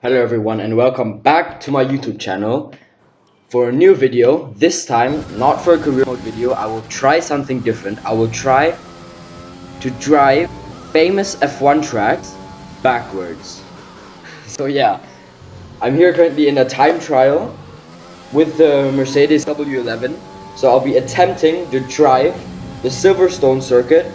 Hello everyone and welcome back to my YouTube channel for a new video. This time, not for a career mode video, I will try something different. I will try to drive famous F1 tracks backwards. So yeah, I'm here currently in a time trial with the Mercedes W11. So I'll be attempting to drive the Silverstone circuit,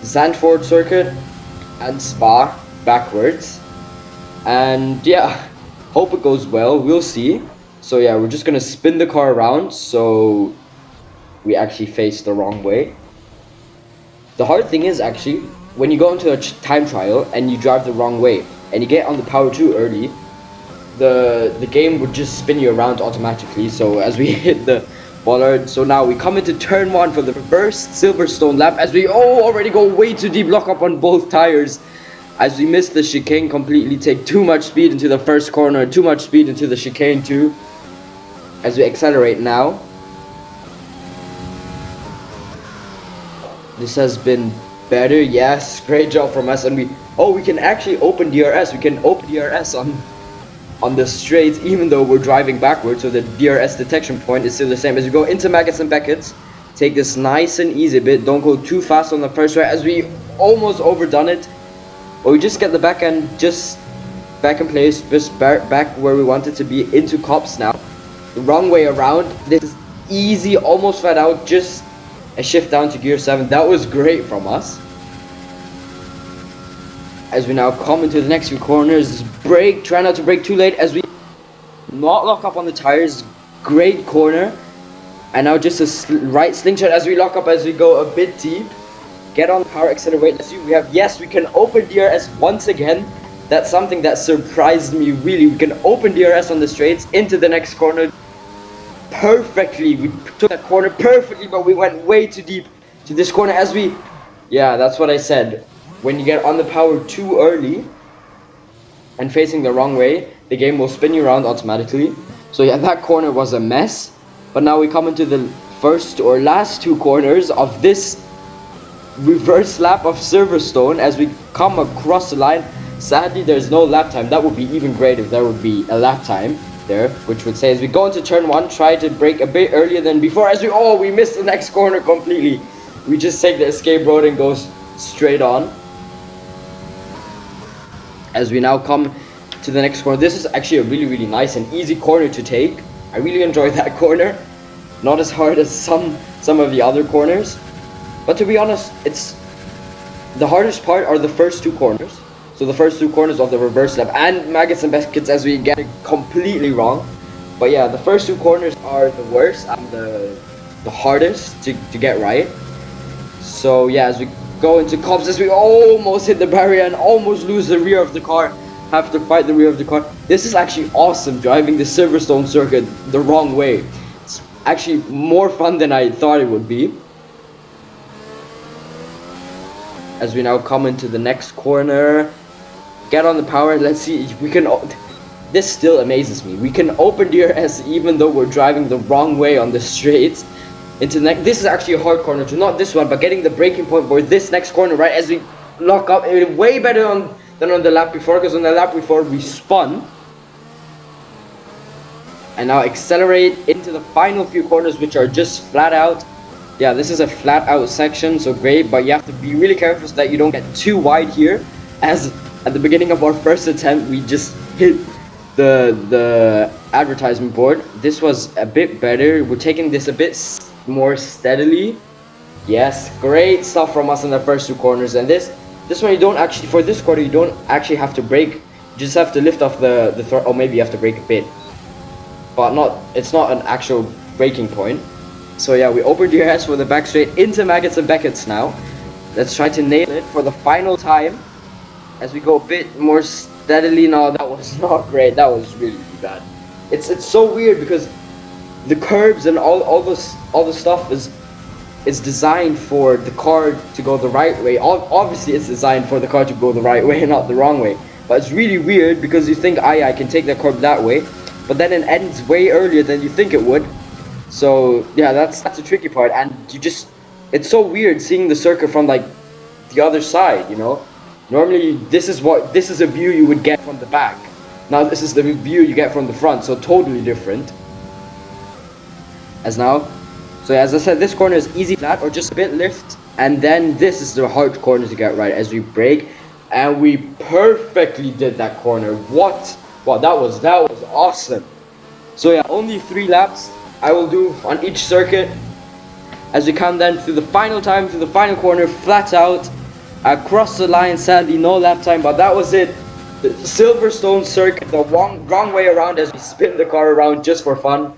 Zandvoort circuit, and Spa backwards. And yeah, hope it goes well. We'll see. So yeah, we're just gonna spin the car around so we actually face the wrong way. The hard thing is actually when you go into a time trial and you drive the wrong way and you get on the power too early, the game would just spin you around automatically. So as we hit the bollard, so now we come into turn one for the reverse Silverstone lap as we already go way too deep, lock up on both tires. As we miss the chicane completely, take too much speed into the first corner, too much speed into the chicane too. As we accelerate now. This has been better, yes, great job from us. And we can actually open DRS. We can open DRS on the straight even though we're driving backwards, so the DRS detection point is still the same. As we go into Maggots and Beckett's, take this nice and easy bit, don't go too fast on the first right as we almost overdone it. But we just get the back end just back in place, just back where we want it to be, into cops now. The wrong way around. This is easy, almost flat out, just a shift down to gear 7. That was great from us. As we now come into the next few corners, brake, try not to brake too late as we not lock up on the tires. Great corner. And now just a right slingshot as we lock up as we go a bit deep. Get on power, accelerate. Let's see, we can open DRS once again. That's something that surprised me really. We can open DRS on the straights into the next corner perfectly. We took that corner perfectly, but we went way too deep to this corner as we... Yeah, that's what I said. When you get on the power too early and facing the wrong way, the game will spin you around automatically. So yeah, that corner was a mess. But now we come into the first or last two corners of this reverse lap of Silverstone as we come across the line. Sadly, there's no lap time. That would be even great if there would be a lap time there, which would say as we go into turn one, try to brake a bit earlier than before. As we missed the next corner completely. We just take the escape road and go straight on. As we now come to the next corner, this is actually a really nice and easy corner to take. I really enjoyed that corner. Not as hard as some of the other corners. But to be honest, it's the hardest part are the first two corners. So the first two corners of the reverse lap and Maggots and Beckett's as we get it completely wrong. But yeah, the first two corners are the worst and the hardest to get right. So yeah, as we go into cops, as we almost hit the barrier and almost lose the rear of the car, have to fight the rear of the car. This is actually awesome, driving the Silverstone circuit the wrong way. It's actually more fun than I thought it would be. As we now come into the next corner, get on the power. Let's see, we can... This still amazes me. We can open DRS even though we're driving the wrong way on the straights. Into the next... This is actually a hard corner too, not this one, but getting the braking point for this next corner, right? As we lock up, way better than on the lap before, because on the lap before we spun. And now accelerate into the final few corners, which are just flat out. Yeah, this is a flat out section, so great, but you have to be really careful so that you don't get too wide here, as at the beginning of our first attempt we just hit the advertisement board. This was a bit better. We're taking this a bit more steadily. Yes, great stuff from us in the first two corners. And this one you don't actually, for this corner you don't actually have to brake, you just have to lift off the throttle, or maybe you have to brake a bit, but it's not an actual braking point. So yeah, we open DRS for the back straight into Maggots and Beckett's now. Let's try to nail it for the final time as we go a bit more steadily. No, that was not great. That was really bad. It's so weird because the curbs and all the stuff is designed for the car to go the right way. Obviously, it's designed for the car to go the right way and not the wrong way. But it's really weird because you think, I can take the curb that way, but then it ends way earlier than you think it would. So yeah, that's a tricky part, and it's so weird seeing the circuit from like the other side, you know. Normally, this is a view you would get from the back. Now this is the view you get from the front, so totally different. As now, so as I said, this corner is easy flat or just a bit lift, and then this is the hard corner to get right as we brake, and we perfectly did that corner. What? Wow, that was awesome. So yeah, only 3 laps I will do on each circuit as we come then to the final time, to the final corner, flat out, across the line. Sadly, no lap time, but that was it. The Silverstone circuit, the wrong way around as we spin the car around just for fun.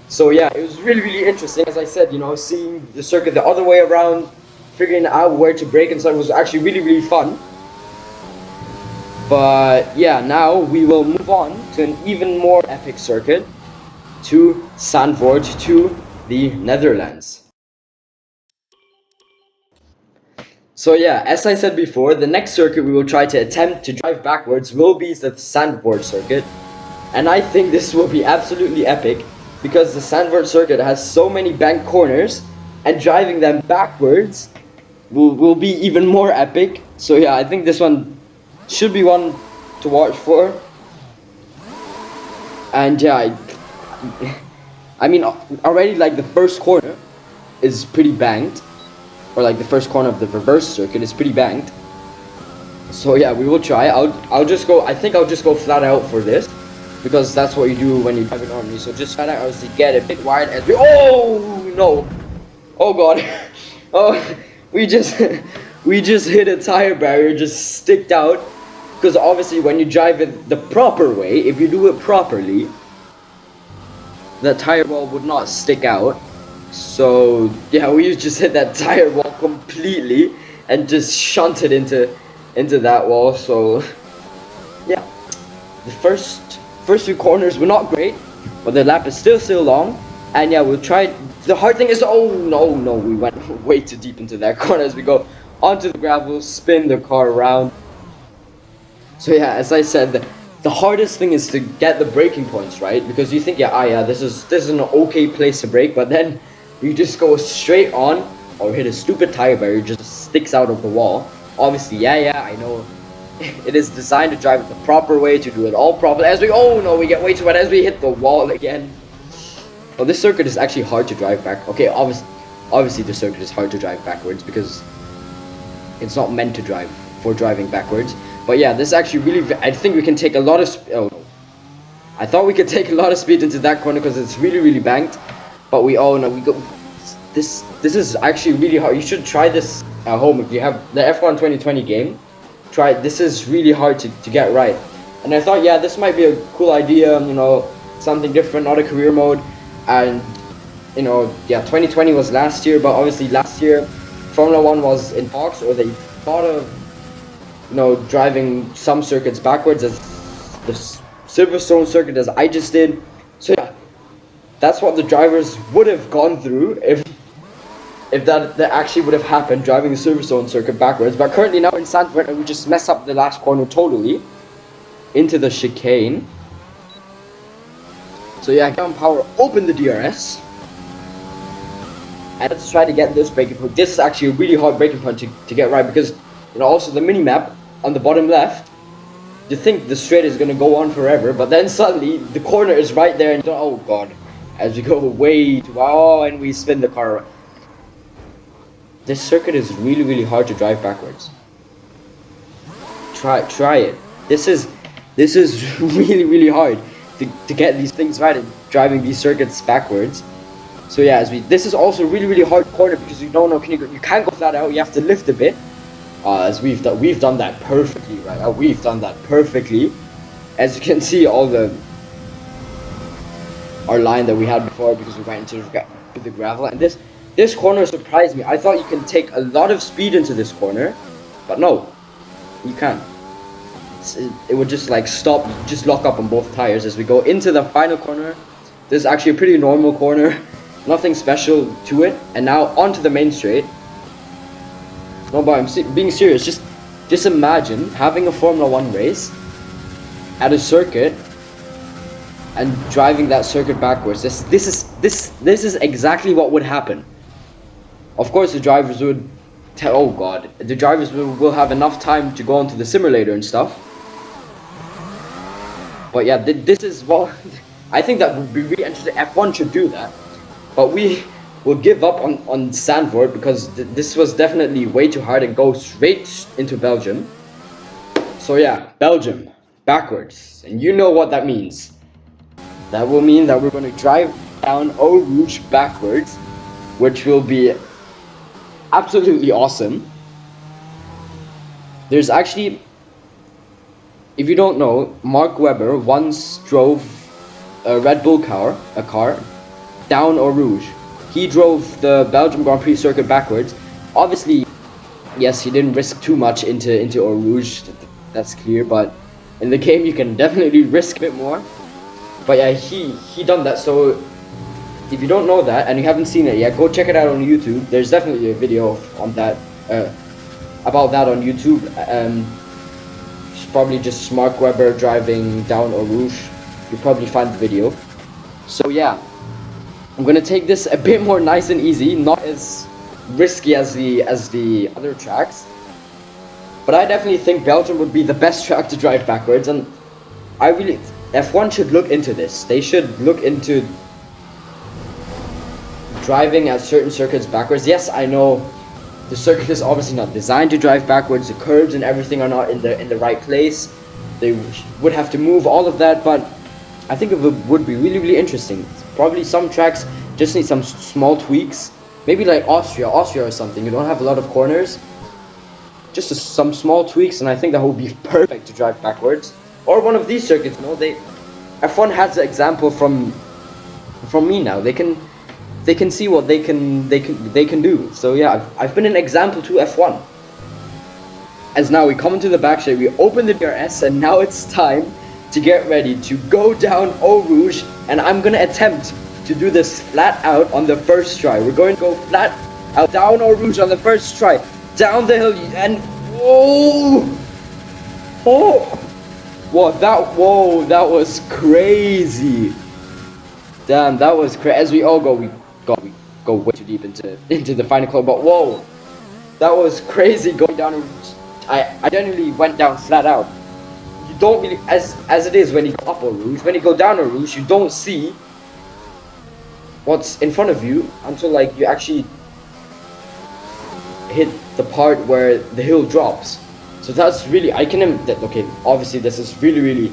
So yeah, it was really interesting. As I said, you know, seeing the circuit the other way around, figuring out where to brake and stuff was actually really fun. But yeah, now we will move on to an even more epic circuit, to Zandvoort, to the Netherlands. So yeah, as I said before, the next circuit we will try to attempt to drive backwards will be the Zandvoort circuit. And I think this will be absolutely epic, because the Zandvoort circuit has so many banked corners, and driving them backwards will be even more epic. So yeah, I think this one should be one to watch for. And yeah, I mean, already like the first corner is pretty banked, or like the first corner of the reverse circuit is pretty banked. So yeah, we will try. I'll just go. I think I'll just go flat out for this, because that's what you do when you drive it normally. So just flat out as to get a bit wide as we. Oh no! Oh god! Oh, we just hit a tire barrier, just sticked out. Because obviously, when you drive it the proper way, if you do it properly, the tire wall would not stick out. So yeah, we just hit that tire wall completely and just shunted into that wall. So yeah, the first few corners were not great, but the lap is still long. And yeah, we'll try. The hard thing is, oh no, we went way too deep into that corner as we go onto the gravel, spin the car around. So yeah, as I said, the hardest thing is to get the braking points right, because you think, yeah, this is an okay place to brake, but then you just go straight on or hit a stupid tire barrier, just sticks out of the wall. Obviously, yeah, I know it is designed to drive it the proper way, to do it all properly. As we, oh no, we get way too wet as we hit the wall again. Well, this circuit is actually hard to drive back. Okay, obviously the circuit is hard to drive backwards because it's not meant to drive for driving backwards. But yeah, this actually really, I think we can take a lot of oh no. I thought we could take a lot of speed into that corner because it's really banked. But we all know we go. This is actually really hard. You should try this at home if you have the F1 2020 game. Try it. This is really hard to get right. And I thought, yeah, this might be a cool idea. You know, something different, not a career mode. And you know, yeah, 2020 was last year, but obviously last year Formula 1 was in talks, or they thought of, you know, driving some circuits backwards, as the Silverstone circuit as I just did. So yeah, that's what the drivers would have gone through if that actually would have happened, driving the Silverstone circuit backwards. But currently now in Zandvoort, we just mess up the last corner totally into the chicane. So yeah, ground power, open the DRS. And let's try to get this braking point. This is actually a really hard braking point to get right, because, you know, also the mini-map on the bottom left, you think the straight is going to go on forever, but then suddenly the corner is right there, and oh god, as we go way too, oh, and we spin the car around. This circuit is really hard to drive backwards. Try it. This is really hard to get these things right and driving these circuits backwards. So yeah, this is also really hard corner, because you don't know, you can't go flat out, you have to lift a bit. As we've done that perfectly, right? We've done that perfectly. As you can see, our line that we had before, because we went into the gravel. And this corner surprised me. I thought you can take a lot of speed into this corner, but no, you can't. It would just like stop, just lock up on both tires as we go into the final corner. This is actually a pretty normal corner. Nothing special to it. And now onto the main straight. No, but I'm being serious. Just imagine having a Formula 1 race at a circuit and driving that circuit backwards. This is exactly what would happen. Of course, the drivers would oh god, the drivers will have enough time to go onto the simulator and stuff. But yeah, this is what I think that would be really interesting. F1 should do that, but we will give up on Zandvoort because this was definitely way too hard and go straight into Belgium. So yeah, Belgium backwards, and you know what that means. That will mean that we're going to drive down Eau Rouge backwards, which will be absolutely awesome. There's actually, if you don't know, Mark Webber once drove a Red Bull car down Eau Rouge. He drove the Belgium Grand Prix circuit backwards. Obviously, yes, he didn't risk too much into Eau Rouge, that's clear, but in the game you can definitely risk a bit more. But yeah, he done that. So if you don't know that and you haven't seen it yet, go check it out on YouTube. There's definitely a video on that, about that on YouTube. It's probably just Mark Webber driving down Eau Rouge. You'll probably find the video. So yeah, I'm gonna take this a bit more nice and easy, not as risky as the other tracks. But I definitely think Belgium would be the best track to drive backwards, and F1 should look into this. They should look into driving at certain circuits backwards. Yes, I know the circuit is obviously not designed to drive backwards. The curbs and everything are not in the right place. They would have to move all of that, but I think it would be really interesting. Probably some tracks just need some small tweaks. Maybe like Austria or something. You don't have a lot of corners. Just some small tweaks, and I think that would be perfect to drive backwards. Or one of these circuits, you know, F1 has the example from me now. They can see what they can do. So yeah, I've been an example to F1. As now we come into the back straight, we open the DRS, and now it's time to get ready to go down Eau Rouge, and I'm gonna attempt to do this flat out on the first try. We're going to go flat out down Eau Rouge on the first try, down the hill, and whoa, that was crazy. Damn, that was crazy. As we all go, we go way too deep into the final club, but whoa, that was crazy going down. I generally went down flat out. You don't really, as it is when you go up Eau Rouge, when you go down Eau Rouge, you don't see what's in front of you until like you actually hit the part where the hill drops. So that's really, okay, obviously this is really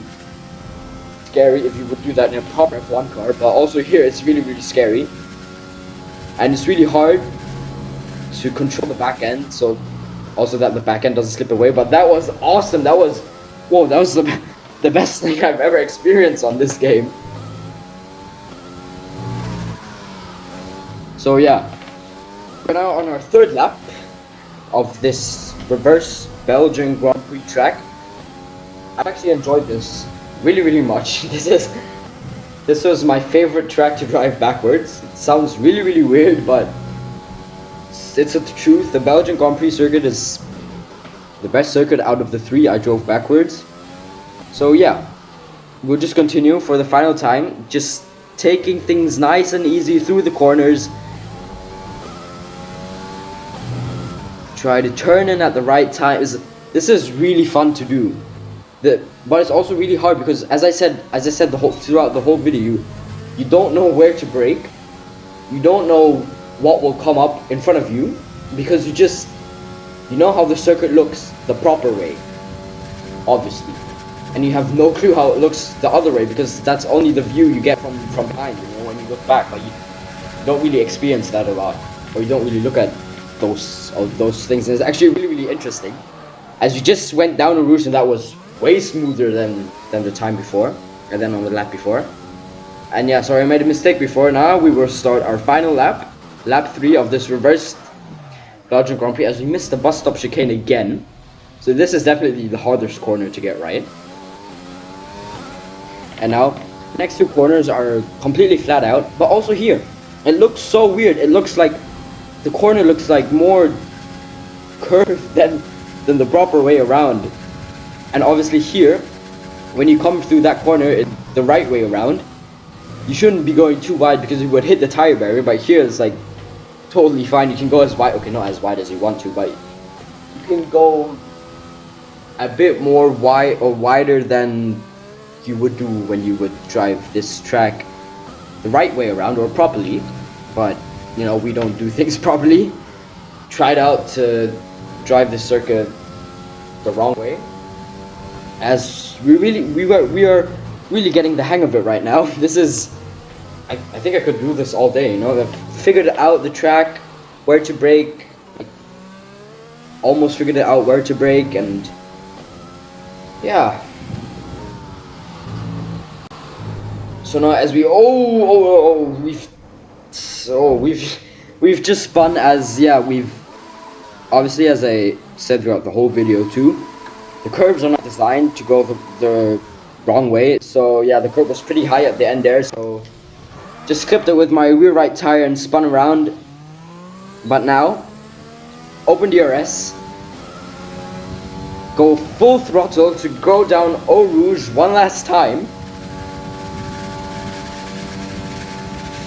scary if you would do that in a proper F1 car, but also here it's really scary, and it's really hard to control the back end, so also that the back end doesn't slip away. But that was awesome. That was the best thing I've ever experienced on this game. So yeah, we're now on our third lap of this reverse Belgian Grand Prix track. I've actually enjoyed this really much. This was my favorite track to drive backwards. It sounds really weird, but it's the truth. The Belgian Grand Prix circuit is the best circuit out of the three I drove backwards. So yeah, we'll just continue for the final time, just taking things nice and easy through the corners. Try to turn in at the right time. This is really fun to do. But it's also really hard because, as I said throughout the whole video, you don't know where to brake. You don't know what will come up in front of you because you know how the circuit looks the proper way, obviously, and you have no clue how it looks the other way because that's only the view you get from behind. You know, when you look back, but you don't really experience that a lot, or you don't really look at those things. And it's actually really interesting. As you just went down a route, and that was way smoother than the time before, and then on the lap before. And yeah, sorry, I made a mistake before. Now we will start our final lap 3 of this reversed Belgian Grand Prix, as we missed the bus stop chicane again. So this is definitely the hardest corner to get right. And now, the next 2 corners are completely flat out, but also here, it looks so weird. It looks like the corner looks like more curved than the proper way around. And obviously here, when you come through that corner the right way around, you shouldn't be going too wide because you would hit the tire barrier. But here it's like totally fine. You can go as wide, okay, not as wide as you want to, but you can go a bit more wide or wider than you would do when you would drive this track the right way around or properly. But you know, we don't do things properly. Tried out to drive this circuit the wrong way, as we are really getting the hang of it right now. This is, I think I could do this all day, you know. I've figured out the track, where to brake, almost figured it out where to brake, and yeah. So now as we we've just spun, as yeah, we've obviously, as I said throughout the whole video too, the curves are not designed to go the wrong way. So yeah, the curve was pretty high at the end there, so just clipped it with my rear right tire and spun around. But now, open DRS, go full throttle to go down Eau Rouge one last time.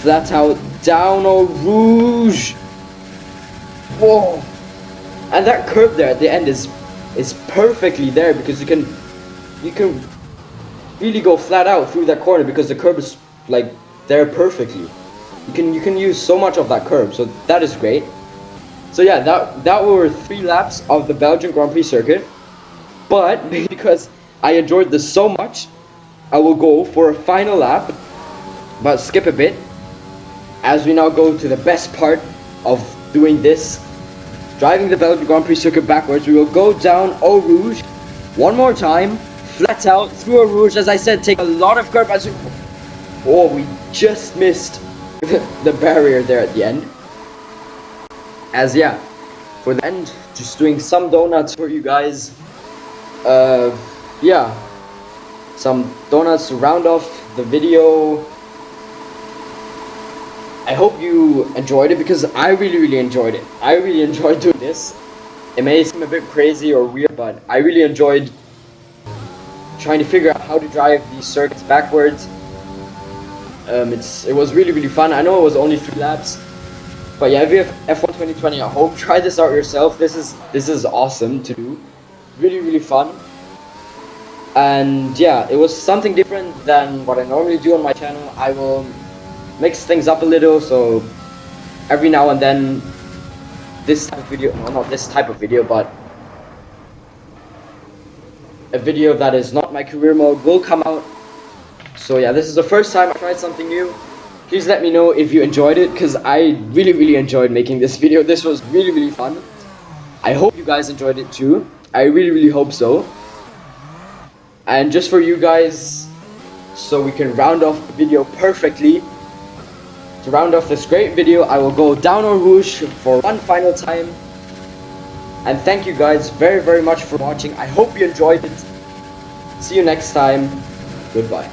Flat out down Eau Rouge. Whoa! And that curve there at the end is perfectly there, because you can really go flat out through that corner, because the curve is like there perfectly. You can use so much of that curve, so that is great. So yeah, that were 3 laps of the Belgian Grand Prix circuit. But because I enjoyed this so much, I will go for a final lap, but skip a bit, as we now go to the best part of doing this. Driving the Belgian Grand Prix circuit backwards, we will go down Eau Rouge one more time, flat out through Eau Rouge. As I said, take a lot of curve. Oh, we just missed the barrier there at the end. As yeah, for the end, just doing some donuts for you guys. Yeah, some donuts to round off the video. I hope you enjoyed it, because I really enjoyed it. I really enjoyed doing this. It may seem a bit crazy or weird, but I really enjoyed trying to figure out how to drive these circuits backwards. It was really fun. I know it was only 3 laps, but yeah, if you have F1 2020 at home, try this out yourself. This is awesome to do. Really fun. And yeah, it was something different than what I normally do on my channel. I will mix things up a little, so every now and then this type of video, no, not this type of video, but a video that is not my career mode will come out. So yeah, this is the first time I tried something new. Please let me know if you enjoyed it, because I really enjoyed making this video. This was really fun. I hope you guys enjoyed it too. I really hope so. And just for you guys, so we can round off the video perfectly, to round off this great video, I will go down Eau Rouge for one final time. And thank you guys very much for watching. I hope you enjoyed it. See you next time. Goodbye.